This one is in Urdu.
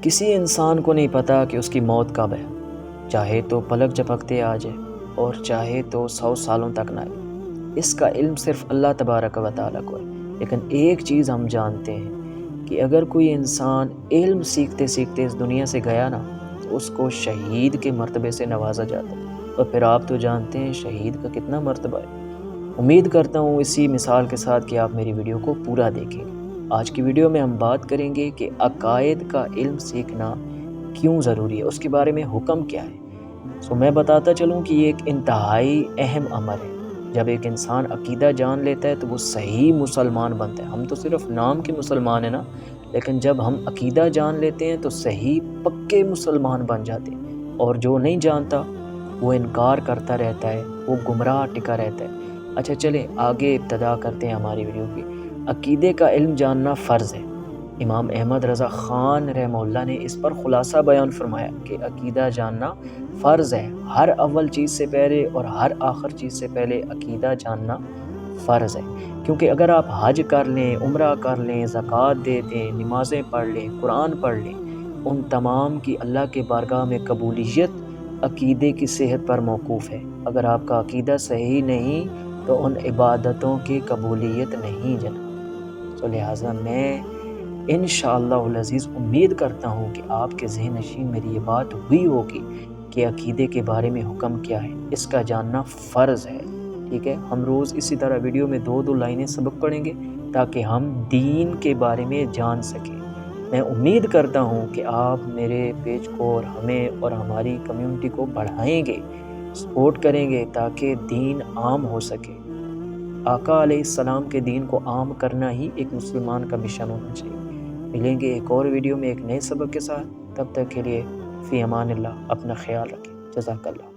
کسی انسان کو نہیں پتا کہ اس کی موت کب ہے، چاہے تو پلک جھپکتے آ جائے اور چاہے تو 100 سالوں تک نہ آئے۔ اس کا علم صرف اللہ تبارک و تعالیٰ کو ہے۔ لیکن ایک چیز ہم جانتے ہیں کہ اگر کوئی انسان علم سیکھتے سیکھتے اس دنیا سے گیا نا تو اس کو شہید کے مرتبے سے نوازا جاتا ہے، اور پھر آپ تو جانتے ہیں شہید کا کتنا مرتبہ ہے۔ امید کرتا ہوں اسی مثال کے ساتھ کہ آپ میری ویڈیو کو پورا دیکھیں گے۔ آج کی ویڈیو میں ہم بات کریں گے کہ عقائد کا علم سیکھنا کیوں ضروری ہے، اس کے بارے میں حکم کیا ہے۔ میں بتاتا چلوں کہ یہ ایک انتہائی اہم امر ہے۔ جب ایک انسان عقیدہ جان لیتا ہے تو وہ صحیح مسلمان بنتا ہے۔ ہم تو صرف نام کے مسلمان ہیں نا، لیکن جب ہم عقیدہ جان لیتے ہیں تو صحیح پکے مسلمان بن جاتے ہیں، اور جو نہیں جانتا وہ انکار کرتا رہتا ہے، وہ گمراہ ٹکا رہتا ہے۔ اچھا چلیں آگے ابتدا کرتے ہیں ہماری ویڈیو کی۔ عقیدے کا علم جاننا فرض ہے۔ امام احمد رضا خان رحمہ اللہ نے اس پر خلاصہ بیان فرمایا کہ عقیدہ جاننا فرض ہے۔ ہر اول چیز سے پہلے اور ہر آخر چیز سے پہلے عقیدہ جاننا فرض ہے، کیونکہ اگر آپ حج کر لیں، عمرہ کر لیں، زکوٰۃ دے دیں، نمازیں پڑھ لیں، قرآن پڑھ لیں، ان تمام کی اللہ کے بارگاہ میں قبولیت عقیدے کی صحت پر موقوف ہے۔ اگر آپ کا عقیدہ صحیح نہیں تو ان عبادتوں کی قبولیت نہیں جناب۔ لہٰذا میں انشاءاللہ العزیز امید کرتا ہوں کہ آپ کے ذہن نشین میری یہ بات ہوئی ہوگی کہ عقیدے کے بارے میں حکم کیا ہے، اس کا جاننا فرض ہے۔ ٹھیک ہے، ہم روز اسی طرح ویڈیو میں 2 لائنیں سبق پڑھیں گے تاکہ ہم دین کے بارے میں جان سکیں۔ میں امید کرتا ہوں کہ آپ میرے پیج کو اور ہمیں اور ہماری کمیونٹی کو بڑھائیں گے، سپورٹ کریں گے تاکہ دین عام ہو سکے۔ آقا علیہ السلام کے دین کو عام کرنا ہی ایک مسلمان کا مشن ہونا چاہیے۔ ملیں گے ایک اور ویڈیو میں ایک نئے سبق کے ساتھ، تب تک کے لیے فی امان اللہ، اپنا خیال رکھیں۔ جزاک اللہ۔